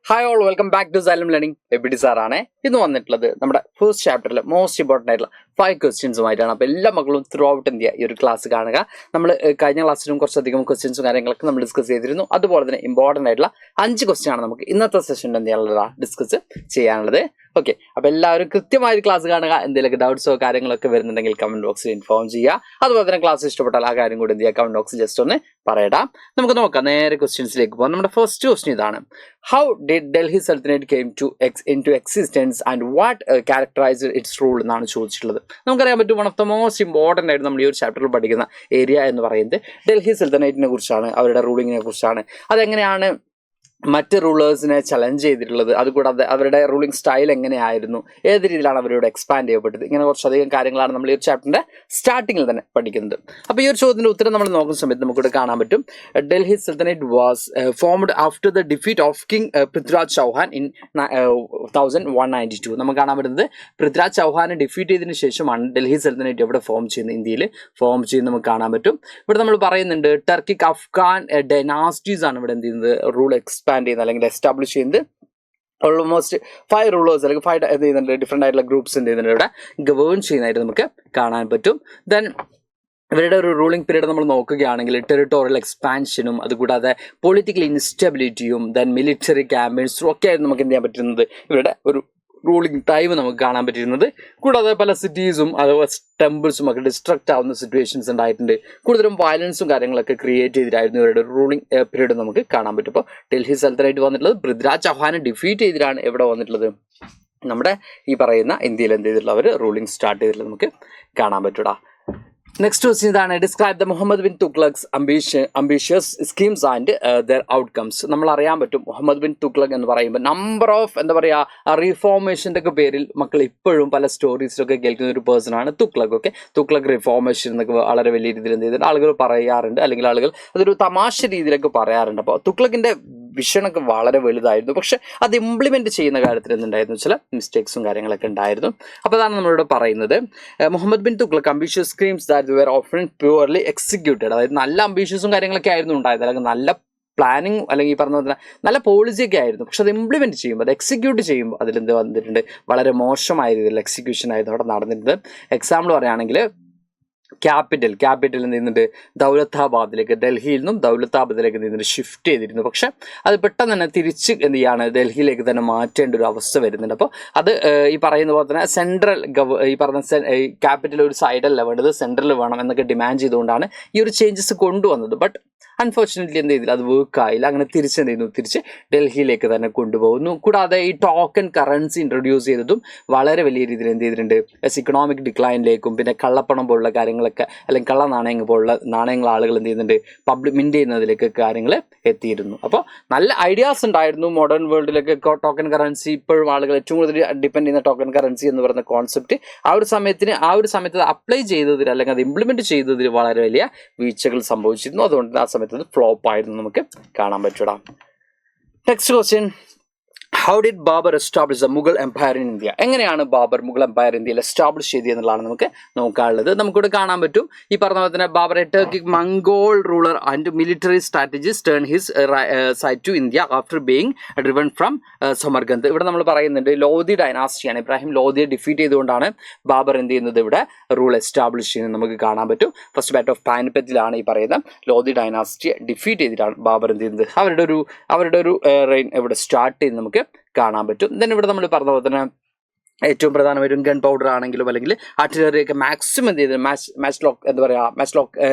Hi all welcome back to xylem learning ABD സാറാണ് ഇന്ന് വന്നിട്ടുള്ളത് നമ്മുടെ ഫസ്റ്റ് ചാപ്റ്ററിൽ മോസ്റ്റ് ഇമ്പോർട്ടൻ്റ് ആയിട്ടുള്ള 5 ക്വസ്റ്റ്യൻസുമായിട്ടാണ്. അപ്പോൾ എല്ലാ മക്കളും ത്രൂ ഔട്ട് ഇന്ത്യ ഈ ഒരു ക്ലാസ് കാണുക. നമ്മൾ കഴിഞ്ഞ ക്ലാസ്സിലും കുറച്ചധികം ക്വസ്റ്റ്യൻസും കാര്യങ്ങളൊക്കെ നമ്മൾ ഡിസ്കസ് ചെയ്തിരുന്നു. അതുപോലെ തന്നെ ഇമ്പോർട്ടൻ്റ് ആയിട്ടുള്ള 5 ക്വസ്റ്റ്യൻ ആണ് നമുക്ക് ഇന്നത്തെ സെഷനിൽ എന്ത് ചെയ്യാനുള്ളതാ ഡിസ്കസ് ചെയ്യാനുള്ളത്. ഓക്കെ, അപ്പോൾ എല്ലാവരും കൃത്യമായി ക്ലാസ് കാണുക. എന്തെങ്കിലുമൊക്കെ ഡൗട്ട്സോ കാര്യങ്ങളൊക്കെ വരുന്നുണ്ടെങ്കിൽ കമന്റ് ബോക്സിൽ ഇൻഫോം ചെയ്യുക. അതുപോലെ തന്നെ ക്ലാസ് ഇഷ്ടപ്പെട്ടാൽ ആ കാര്യം കൂടി എന്ത് ചെയ്യുക, കമന്റ് ബോക്സിൽ ജസ്റ്റ് ഒന്ന് പറയടാം. നമുക്ക് നോക്കാം, നേരെ ക്വസ്റ്റ്യൻസിലേക്ക് പോകാം. നമ്മുടെ ഫസ്റ്റ് ക്വസ്റ്റ്യൻ ഇതാണ്: how did Delhi sultanate came to into existence and what characterized its rule എന്നാണ് ചോദിച്ചിട്ടുള്ളത്. നമുക്കറിയാൻ പറ്റും, one of the most important ആയിട്ട് നമ്മൾ ഈ ഒരു ചാപ്റ്ററിൽ പഠിക്കുന്ന ഏരിയ എന്ന് പറയുന്നത് ഡൽഹി സൽത്തനേറ്റിനെ കുറിച്ചാണ്, അവരുടെ റൂളിങ്ങിനെ കുറിച്ചാണ്. അതെങ്ങനെയാണ് മറ്റ് റൂളേഴ്സിനെ ചലഞ്ച് ചെയ്തിട്ടുള്ളത്, അതുകൂടാതെ അവരുടെ റൂളിംഗ് സ്റ്റൈൽ എങ്ങനെയായിരുന്നു, ഏത് രീതിയിലാണ് അവരോട് എക്സ്പാൻഡ് ചെയ്യപ്പെട്ടത്, ഇങ്ങനെ കുറച്ചധികം കാര്യങ്ങളാണ് നമ്മൾ ഈ ഒരു ചാപ്റ്ററിന്റെ സ്റ്റാർട്ടിങ്ങിൽ തന്നെ പഠിക്കുന്നത്. അപ്പോൾ ഈ ഒരു ചോദ്യത്തിന്റെ ഉത്തരം നമ്മൾ നോക്കുന്ന സമയത്ത് നമുക്കിവിടെ കാണാൻ പറ്റും, Delhi sultanate was formed after the defeat of king Prithviraj Chauhan in 1192. നമുക്ക് കാണാൻ പറ്റുന്നത് പൃഥ്വിരാജ് ചൗഹാനെ ഡിഫീറ്റ് ചെയ്തതിനു ശേഷമാണ് ഡൽഹി സൽത്തനേറ്റ് എവിടെ ഫോം ചെയ്യുന്നത്, ഇന്ത്യയിൽ ഫോം ചെയ്യുന്നത് നമുക്ക് കാണാൻ പറ്റും. ഇവിടെ നമ്മൾ പറയുന്നുണ്ട് ടർക്കിക് അഫ്ഗാൻ ഡൈനാസ്റ്റീസ് ആണ് ഇവിടെ എന്ത് ചെയ്യുന്നത്, റൂൾ എക്സ്പാൻഡ് ചെയ്യുന്നത് അല്ലെങ്കിൽ എസ്റ്റാബ്ലിഷ് ചെയ്യുന്നത്. ഓൾമോസ്റ്റ് 5 റൂളേഴ്സ് അല്ലെങ്കിൽ 5 എന്ത് ചെയ്യുന്നുണ്ട്, ഡിഫറെൻ്റ് ആയിട്ടുള്ള ഗ്രൂപ്പ്സ് എന്ത് ചെയ്യുന്നുണ്ട് ഇവിടെ ഗവേൺ ചെയ്യുന്നതായിട്ട് നമുക്ക് കാണാൻ പറ്റും. ദെൻ ഇവരുടെ ഒരു റൂളിംഗ് പീരീഡ് നമ്മൾ നോക്കുകയാണെങ്കിൽ ടെറിട്ടോറിയൽ എക്സ്പാൻഷനും അതുകൂടാതെ പൊളിറ്റിക്കൽ ഇൻസ്റ്റബിലിറ്റിയും ദെൻ മിലിറ്ററി ക്യാമ്പയിൻസും ഒക്കെ ആയിരുന്നു നമുക്ക് എന്ത് ചെയ്യാൻ പറ്റുന്നത്, ഇവരുടെ ഒരു റൂളിംഗ് ടൈം നമുക്ക് കാണാൻ പറ്റുന്നത്. കൂടാതെ പല സിറ്റീസും അതുപോലെ ടെമ്പിൾസും ഒക്കെ ഡിസ്ട്രക്റ്റ് ആവുന്ന സിറ്റുവേഷൻസ് ഉണ്ടായിട്ടുണ്ട്. കൂടുതലും വയലൻസും കാര്യങ്ങളൊക്കെ ക്രിയേറ്റ് ചെയ്തിട്ടായിരുന്നു ഇവരുടെ റൂളിംഗ് പീരീഡ് നമുക്ക് കാണാൻ പറ്റും. അപ്പോൾ ഡൽഹി സൽത്തനേറ്റ് വന്നിട്ടുള്ളത് പൃഥ്വിരാജ് ചൗഹാനെ ഡിഫീറ്റ് ചെയ്തിട്ടാണ് എവിടെ വന്നിട്ടുള്ളത്, നമ്മുടെ ഈ പറയുന്ന ഇന്ത്യയിൽ എന്ത് ചെയ്തിട്ടുള്ള അവർ റൂളിംഗ് സ്റ്റാർട്ട് ചെയ്തിട്ടുള്ളത് നമുക്ക് കാണാൻ പറ്റൂടാ. നെക്സ്റ്റ് ക്വസ്റ്റ്യൻ ഇതാണ്: describe the Muhammad bin Tughlaq's ambitious schemes and their outcomes. നമ്മൾ അറിയാൻ പറ്റും, മുഹമ്മദ് ബിൻ തുഗ്ലക് എന്ന് പറയുമ്പോൾ നമ്പർ ഓഫ് എന്താ പറയുക റിഫോർമേഷൻ്റെ ഒക്കെ പേരിൽ മക്കൾ ഇപ്പോഴും പല സ്റ്റോറീസിലൊക്കെ കേൾക്കുന്ന ഒരു പേഴ്സൺ ആണ് തുഗ്ലക്. ഓക്കെ, തുഗ്ലക് റിഫോർമേഷൻ എന്നൊക്കെ വളരെ വലിയ രീതിയിൽ എന്ത് ചെയ്തിട്ട് ആളുകൾ പറയാറുണ്ട്, അല്ലെങ്കിൽ ആളുകൾ അതൊരു തമാശ രീതിയിലൊക്കെ പറയാറുണ്ട്. അപ്പോൾ തുഗ്ലക്കിൻ്റെ വിഷനൊക്കെ വളരെ വലുതായിരുന്നു, പക്ഷെ അത് ഇംപ്ലിമെൻറ്റ് ചെയ്യുന്ന കാര്യത്തിൽ എന്തുണ്ടായിരുന്നു, ചില മിസ്റ്റേക്സും കാര്യങ്ങളൊക്കെ ഉണ്ടായിരുന്നു. അപ്പോൾ അതാണ് നമ്മളിവിടെ പറയുന്നത്, Muhammad bin Tughlaq ambitious schemes that were often purely executed. അതായത് നല്ല അംബീഷ്യസും കാര്യങ്ങളൊക്കെ ആയിരുന്നു ഉണ്ടായത്, അല്ലെങ്കിൽ നല്ല പ്ലാനിങ് അല്ലെങ്കിൽ ഈ പറഞ്ഞ പോലെ നല്ല പോളിസിയൊക്കെ ആയിരുന്നു. പക്ഷെ അത് ഇംപ്ലിമെൻറ്റ് ചെയ്യുമ്പോൾ, അത് എക്സിക്യൂട്ട് ചെയ്യുമ്പോൾ അതിലെന്ത് വന്നിട്ടുണ്ട്, വളരെ മോശമായ രീതിയിൽ എക്സിക്യൂഷൻ ആയിരുന്നു അവിടെ നടന്നിട്ടുണ്ട്. എക്സാമ്പിൾ പറയുകയാണെങ്കിൽ ക്യാപിറ്റൽ എന്ത് ചെയ്യുന്നുണ്ട്, ദൗലത്താബാദിലേക്ക്, ഡൽഹിയിൽ നിന്നും ദൗലത്താബാദിലേക്ക് എന്ത് ചെയ്യുന്നുണ്ട്, ഷിഫ്റ്റ് ചെയ്തിരുന്നു. പക്ഷെ അത് പെട്ടെന്ന് തന്നെ തിരിച്ച് എന്ത് ചെയ്യാണ്, ഡൽഹിയിലേക്ക് തന്നെ മാറ്റേണ്ട ഒരു അവസ്ഥ വരുന്നുണ്ട്. അപ്പോൾ അത് ഈ പറയുന്ന പോലെ തന്നെ സെൻട്രൽ ഈ പറഞ്ഞ ക്യാപിറ്റൽ ഒരു സൈഡല്ല വേണ്ടത്, സെൻട്രൽ വേണം എന്നൊക്കെ ഡിമാൻഡ് ചെയ്തുകൊണ്ടാണ് ഈ ഒരു ചേഞ്ചസ് കൊണ്ടുവന്നത്. ബട്ട് അൺഫോർച്ചുനേറ്റ്ലി എന്ത് ചെയ്തില്ല, അത് വർക്ക് ആയില്ല. അങ്ങനെ തിരിച്ചെന്ത് ചെയ്യുന്നു, തിരിച്ച് ഡൽഹിയിലേക്ക് തന്നെ കൊണ്ടുപോകുന്നു. കൂടാതെ ഈ ടോക്കൺ കറൻസി ഇൻട്രൊഡ്യൂസ് ചെയ്തതും വളരെ വലിയ രീതിയിൽ എന്ത് ചെയ്തിട്ടുണ്ട്, ഇക്കണോമിക് ഡിക്ലൈനിലേക്കും പിന്നെ കള്ളപ്പണം പോലുള്ള കാര്യങ്ങളൊക്കെ അല്ലെങ്കിൽ കള്ള നാണയങ്ങൾ പോലുള്ള നാണയങ്ങൾ ആളുകൾ എന്ത് ചെയ്യുന്നുണ്ട്, മിൻറ്റ് ചെയ്യുന്നതിലേക്ക് കാര്യങ്ങൾ എത്തിയിരുന്നു. അപ്പോൾ നല്ല ഐഡിയാസ് ഉണ്ടായിരുന്നു. മോഡേൺ വേൾഡിലേക്ക് ടോക്കൺ കറൻസി ഇപ്പോഴും ആളുകൾ ഏറ്റവും കൂടുതൽ ഡിപ്പെൻഡ് ചെയ്യുന്ന ടോക്കൺ കറൻസി എന്ന് പറയുന്ന കോൺസെപ്റ്റ് ആ ഒരു സമയത്ത് അപ്ലൈ ചെയ്തതിൽ അല്ലെങ്കിൽ അത് ഇംപ്ലിമെൻറ്റ് ചെയ്തതിൽ വളരെ വലിയ വീഴ്ചകൾ സംഭവിച്ചിരുന്നു. അതുകൊണ്ട് ആ സമയത്ത് ഫ്ലോപ്പ് ആയിരുന്നു നമുക്ക് കാണാൻ പറ്റൂടാ. Next question: how did Babur establish the Mughal empire in India? എങ്ങനെയാണ് ബാബർ മുഗൾ എംപയർ ഇന്ത്യയിൽ എസ്റ്റാബ്ലിഷ് ചെയ്തത് എന്നുള്ളതാണ് നമുക്ക് നോക്കാനുള്ളത്. നമുക്കിവിടെ കാണാൻ പറ്റും, ഈ പറഞ്ഞ പോലെ തന്നെ Babur Turkic Mongol ruler and military strategist turn his side to India after being driven from Samarkand. ഇവിടെ നമ്മൾ പറയുന്നുണ്ട് ലോധി ഡൈനാസ്റ്റിയാണ്, ഇബ്രാഹിം ലോധിയെ ഡിഫീറ്റ് ചെയ്തുകൊണ്ടാണ് ബാബർ എന്ത് ചെയ്യുന്നത്, ഇവിടെ റൂൾ എസ്റ്റാബ്ലിഷ് ചെയ്യുന്നത് നമുക്ക് കാണാൻ പറ്റും. ഫസ്റ്റ് ബാറ്റ് ഓഫ് പാനിപ്പത്തിലാണ് ഈ പറയുന്ന ലോധി ഡൈനാസ്റ്റിയെ ഡിഫീറ്റ് ചെയ്തിട്ടാണ് ബാബർ എന്ത് ചെയ്യുന്നത്, അവരുടെ ഒരു റെയിൻ ഇവിടെ സ്റ്റാർട്ട് ചെയ്യുന്നത് നമുക്ക് കാണാൻ പറ്റും. ദെൻ ഇവിടെ നമ്മൾ പറഞ്ഞ പോലെ തന്നെ ഏറ്റവും പ്രധാനമായിട്ടും ഗൺ പൗഡർ ആണെങ്കിലും അല്ലെങ്കിൽ ആർട്ടിലറിയൊക്കെ മാക്സിമം എന്ത് ചെയ്ത് മാച്ച് ലോക്ക്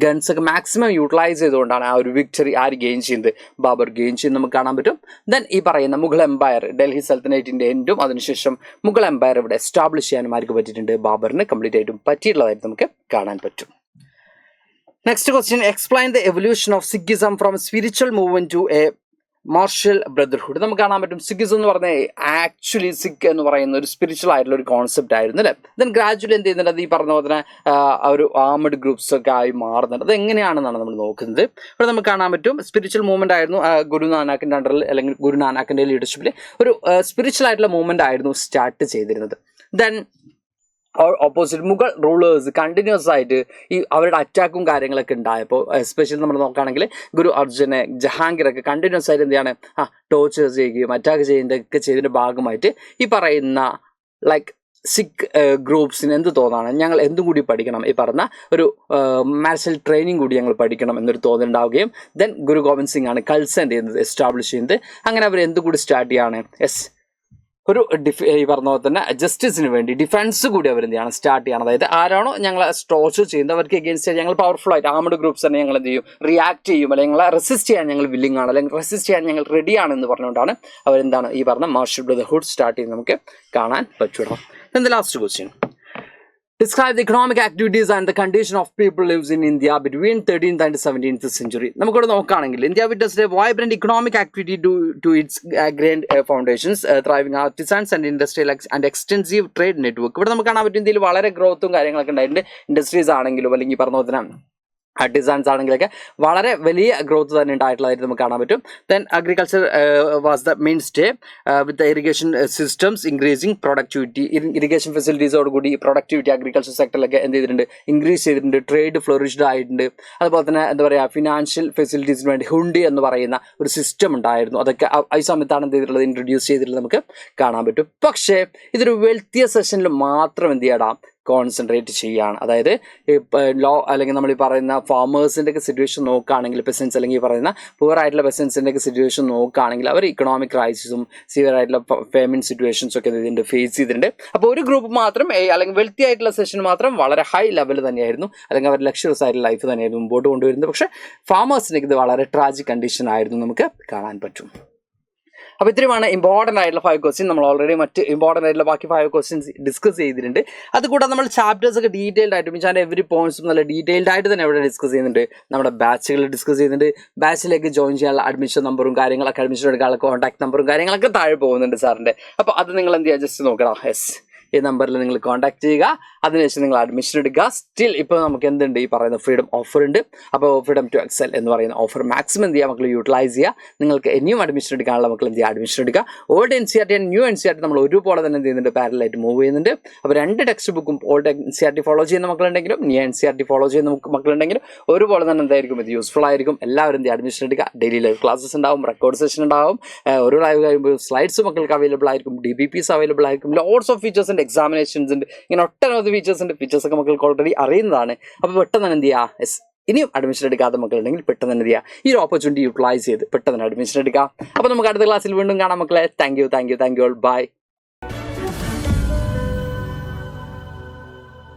ഗൺസ് ഒക്കെ മാക്സിമം യൂട്ടിലൈസ് ചെയ്തുകൊണ്ടാണ് ആ ഒരു വിക്ടറി ആര് ഗെയിൻ ചെയ്യുന്നത്, ബാബർ ഗെയിൻ ചെയ്യുന്നത് നമുക്ക് കാണാൻ പറ്റും. ദെൻ ഈ പറയുന്ന മുഗൾ എംപയർ, ഡൽഹി സൽത്തനേറ്റിൻ്റെ എൻഡും അതിനുശേഷം മുഗൾ എംപയർ ഇവിടെ എസ്റ്റാബ്ലിഷ് ചെയ്യാനും ആർക്ക് പറ്റിയിട്ടുണ്ട്, ബാബറിന് കംപ്ലീറ്റ് ആയിട്ടും പറ്റിയിട്ടുള്ളതായിട്ട് നമുക്ക് കാണാൻ പറ്റും. Next question: explain the evolution of Sikhism from spiritual movement to a martial brotherhood. നമുക്ക് കാണാൻ പറ്റും, സിഖിസം എന്ന് പറഞ്ഞാൽ ആക്ച്വലി സിഖ് എന്ന് പറയുന്ന ഒരു സ്പിരിച്വൽ ആയിട്ടുള്ള ഒരു കോൺസെപ്റ്റ് ആയിരുന്നു അല്ലേ. ദെൻ ഗ്രാജുവലി എന്ത് ചെയ്യുന്നുണ്ട്, അത് ഈ പറഞ്ഞ പോലെ തന്നെ ഒരു ആർമഡ് ഗ്രൂപ്പ്സ് ഒക്കെ ആയി മാറുന്നുണ്ട്. അത് എങ്ങനെയാണെന്നാണ് നമ്മൾ നോക്കുന്നത്. ഇവിടെ നമുക്ക് കാണാൻ പറ്റും, സ്പിരിച്വൽ മൂവ്മെന്റ് ആയിരുന്നു ഗുരു നാനാക്കിൻ്റെ അണ്ടറിൽ അല്ലെങ്കിൽ ഗുരു നാനാക്കിൻ്റെ ലീഡർഷിപ്പിൽ ഒരു സ്പിരിച്വൽ ആയിട്ടുള്ള മൂവ്മെന്റ് ആയിരുന്നു സ്റ്റാർട്ട് ചെയ്തിരുന്നത്. Then opposite Mughal rulers continuous ആയിട്ട് ഈ അവരുടെ അറ്റാക്കും കാര്യങ്ങളൊക്കെ ഉണ്ടായപ്പോൾ എസ്പെഷ്യലി നമ്മൾ നോക്കുകയാണെങ്കിൽ ഗുരു അർജുനെ ജഹാംഗീറൊക്കെ കണ്ടിന്യൂസ് ആയിട്ട് എന്താണ് ടോർച്ചർ ചെയ്യുകയും അറ്റാക്ക് ചെയ്യുന്നതൊക്കെ ചെയ്തതിൻ്റെ ഭാഗമായിട്ട് ഈ പറയുന്ന ലൈക്ക് സിഖ് ഗ്രൂപ്പ്സിന് എന്ത് തോന്നാണ് ഞങ്ങൾ എന്തും കൂടി പഠിക്കണം ഈ പറഞ്ഞ ഒരു മാർഷൽ ട്രെയിനിങ് കൂടി ഞങ്ങൾ പഠിക്കണം എന്നൊരു തോന്നലുണ്ടാവുകയും ദെൻ ഗുരു ഗോവിന്ദ് സിംഗ് ആണ് കൽസ എന്ത് ചെയ്യുന്നത് എസ്റ്റാബ്ലിഷ് ചെയ്യുന്നത്. അങ്ങനെ അവർ എന്തുകൂടി സ്റ്റാർട്ട് ചെയ്യാണ് ഒരു ഈ പറഞ്ഞ പോലെ തന്നെ ജസ്റ്റിസിന് വേണ്ടി ഡിഫൻസ് കൂടി അവർ എന്ത് ചെയ്യണം സ്റ്റാർട്ട് ചെയ്യണം. അതായത് ആരാണോ ഞങ്ങളെ ടോർച്ചർ ചെയ്യുന്നത് അവർക്ക് എഗെയിൻസ്റ്റ് ഞങ്ങൾ പവർഫുൾ ആയിട്ട് ആംഡ് ഗ്രൂപ്പ്സ് തന്നെ ഞങ്ങൾ എന്ത് ചെയ്യും റിയാക്ട് ചെയ്യും, അല്ലെങ്കിൽ ഞങ്ങളെ റെസിസ്റ്റ് ചെയ്യാൻ ഞങ്ങൾ വില്ലിംഗ് ആണ്, അല്ലെങ്കിൽ റെസിസ്റ്റ് ചെയ്യാൻ ഞങ്ങൾ റെഡിയാണെന്ന് പറഞ്ഞുകൊണ്ടാണ് അവരെന്താണ് ഈ പറഞ്ഞ മാർഷൽ ബ്രദർഹുഡ് സ്റ്റാർട്ട് ചെയ്യുന്നത് നമുക്ക് കാണാൻ പറ്റുള്ളൂ. Then the last question, describe the economic activities and the condition of people lives in India between 13th and 17th century. നമുക്കിവിടെ നോക്കുകയാണെങ്കിൽ India witnessed A vibrant economic activity to its grand foundations, thriving artisans and industrial and extensive trade network. ഇവിടെ നമുക്ക് കാണാൻ പറ്റും ഇന്ത്യയിൽ വളരെ ഗ്രോത്തും കാര്യങ്ങളൊക്കെ ഉണ്ടായിട്ടുണ്ട്. ഇൻഡസ്ട്രീസ് ആണെങ്കിലും അല്ലെങ്കിൽ പറഞ്ഞ പോലെ തന്നെ ആർട്ടിസാൻസ് ആണെങ്കിലൊക്കെ വളരെ വലിയ ഗ്രോത്ത് തന്നെ ഉണ്ടായിട്ടുള്ളതായിട്ട് നമുക്ക് കാണാൻ പറ്റും. Then agriculture was the main stay with the irrigation systems increasing productivity. Irrigation ഫെസിലിറ്റീസോടുകൂടി പ്രൊഡക്ടിവിറ്റി അഗ്രികൾച്ചർ സെക്ടറിലൊക്കെ എന്ത് ചെയ്തിട്ടുണ്ട് ഇൻക്രീസ് ചെയ്തിട്ടുണ്ട്. ട്രേഡ് ഫ്ലോറിഷ്ഡ് ആയിട്ടുണ്ട്. അതുപോലെ തന്നെ എന്താ പറയുക ഫിനാൻഷ്യൽ ഫെസിലിറ്റീസിന് വേണ്ടി ഹുണ്ടി എന്ന് പറയുന്ന ഒരു സിസ്റ്റം ഉണ്ടായിരുന്നു. അതൊക്കെ ഈ സമയത്താണ് എന്ത് ചെയ്തിട്ടുള്ളത് ഇൻട്രൊഡ്യൂസ് ചെയ്തിട്ടുള്ളത് നമുക്ക് കാണാൻ പറ്റും. പക്ഷേ ഇതൊരു വെൽത്തിയ സെഷനിൽ മാത്രം എന്ത് ചെയ്യണം കോൺസെൻട്രേറ്റ് ചെയ്യുകയാണ്. അതായത് ലോ അല്ലെങ്കിൽ നമ്മൾ ഈ പറയുന്ന ഫാമേഴ്സിൻ്റെ ഒക്കെ സിറ്റുവേഷൻ നോക്കുകയാണെങ്കിൽ പെസൻസ് അല്ലെങ്കിൽ ഈ പറയുന്ന പുവർ ആയിട്ടുള്ള പെസൻസിൻ്റെ ഒക്കെ സിറ്റുവേഷൻ നോക്കുകയാണെങ്കിൽ അവർ ഇക്കണോമിക് ക്രൈസിസും സിവിയർ ആയിട്ടുള്ള ഫേമിൻ സിറ്റുവേഷൻസും ഒക്കെ ഇതിൻ്റെ ഫേസ് ചെയ്തിട്ടുണ്ട്. അപ്പോൾ ഒരു ഗ്രൂപ്പ് മാത്രം അല്ലെങ്കിൽ വെൽത്തി ആയിട്ടുള്ള സെഷൻ മാത്രം വളരെ ഹൈ ലെവൽ തന്നെയായിരുന്നു, അല്ലെങ്കിൽ അവർ ലക്ഷറസ് ആയിട്ടുള്ള ലൈഫ് തന്നെയായിരുന്നു മുമ്പോട്ട് കൊണ്ടുവരുന്നത്. പക്ഷേ ഫാമേഴ്സിനൊക്കെ ഇത് വളരെ ട്രാജിക് കണ്ടീഷൻ ആയിരുന്നു നമുക്ക് കാണാൻ പറ്റും. അപ്പോൾ ഇത്രയുമാണ് ഇമ്പോർട്ടൻ്റ് ആയിട്ടുള്ള 5 ക്വസ്റ്റ്യൻ. നമ്മൾ ഓൾറെഡി മറ്റ് ഇമ്പോർട്ടൻ്റ് ആയിട്ടുള്ള ബാക്കി 5 ക്വസ്റ്റ്യൻസ് ഡിസ്കസ് ചെയ്തിട്ടുണ്ട്. അതുകൂടാതെ നമ്മൾ ചാപ്റ്റേഴ്സ് ഒക്കെ ഡീറ്റെയിൽഡ് ആയിട്ട് മീൻസ് അതിൻ്റെ എവരി പോയിന്റ്സും നല്ല ഡീറ്റെയിൽഡ് ആയിട്ട് തന്നെ ഇവിടെ ഡിസ്കസ് ചെയ്യുന്നുണ്ട്. നമ്മുടെ ബാച്ചുകൾ ഡിസ്കസ് ചെയ്യുന്നുണ്ട്. ബാച്ചിലേക്ക് ജോയിൻ ചെയ്യാനുള്ള അഡ്മിഷൻ നമ്പറും കാര്യങ്ങളൊക്കെ അഡ്മിഷൻ എടുക്കാനുള്ള കോൺടാക്ട് നമ്പറും കാര്യങ്ങളൊക്കെ താഴെ പോകുന്നുണ്ട് സാറിൻ്റെ. അപ്പോൾ അത് നിങ്ങൾ എന്ത് ചെയ്യുക ജസ്റ്റ് നോക്കണം. യെസ്, ഈ നമ്പറിൽ നിങ്ങൾ കോൺടാക്ട് ചെയ്യുക. അതിനുശേഷം നിങ്ങൾ അഡ്മിഷൻ എടുക്കുക. സ്റ്റിൽ ഇപ്പോൾ നമുക്ക് എന്തുണ്ട് ഈ പറയുന്ന ഫ്രീഡം ഓഫർ ഉണ്ട്. അപ്പോൾ ഫ്രീഡം ടു എക്സൽ എന്ന് പറയുന്ന ഓഫർ മാക്സിമം എന്ത് ചെയ്യുക മക്കൾ യൂട്ടിലൈസ് ചെയ്യുക. നിങ്ങൾക്ക് ഇനിയും അഡ്മിഷൻ എടുക്കാനുള്ള മക്കൾ എന്ത് ചെയ്യുക അഡ്മിഷൻ എടുക്കുക. Old NCERT and new NCERT നമ്മൾ ഒരുപോലെ തന്നെ എന്ത് ചെയ്യുന്നുണ്ട് പാരലായിട്ട് മൂവ് ചെയ്യുന്നുണ്ട്. അപ്പോൾ 2 ടെക്സ്റ്റ് ബുക്കും ഓൾഡ് NCERT ഫോളോ ചെയ്യുന്ന മക്കളുണ്ടെങ്കിലും ന്യൂ NCERT ഫോളോ ചെയ്യുന്ന മക്കളുണ്ടെങ്കിലും ഒരുപോലെ തന്നെ എന്തായിരിക്കും ഇത് യൂസ്ഫുൾ ആയിരിക്കും. എല്ലാവരും എന്ത് അഡ്മിഷൻ എടുക്കുക. ഡെയിലി ലൈവ് ക്ലാസ്സസ് ഉണ്ടാവും, റെക്കോർഡ് സെഷൻ ഉണ്ടാവും. ഒരു ലൈവ് കഴിയുമ്പോൾ സ്ലൈഡ്സ് മക്കൾക്ക് അവൈലബിൾ ആയിരിക്കും, DBPs അവൈലബിൾ ആയിരിക്കും, ലോട്ട്സ് ഓഫ് ഫീച്ചേഴ്സ് ഉണ്ട്, എക്സാമിനേഷൻസ് ഉണ്ട്, ഇങ്ങനെ ഒട്ടനവധി ഫീച്ചേഴ്സ് ഉണ്ട്. ഫീച്ചേഴ്സൊക്കെ മക്കൾക്ക് ഓൾറെഡി അറിയുന്നതാണ്. അപ്പോൾ പെട്ടെന്ന് തന്നെ എന്ത് ചെയ്യുക ഇനിയും അഡ്മിഷൻ എടുക്കാത്ത മക്കളുണ്ടെങ്കിൽ പെട്ടെന്ന് തന്നെ എന്ത് ചെയ്യുക ഈ ഒരു ഓപ്പർച്യൂണിറ്റി യൂട്ടിലൈസ് ചെയ്ത് പെട്ടെന്ന് അഡ്മിഷൻ എടുക്കുക. അപ്പോൾ നമുക്ക് അടുത്ത ക്ലാസ്സിൽ വീണ്ടും കാണാം മക്കളെ. Thank you all. ബൈ.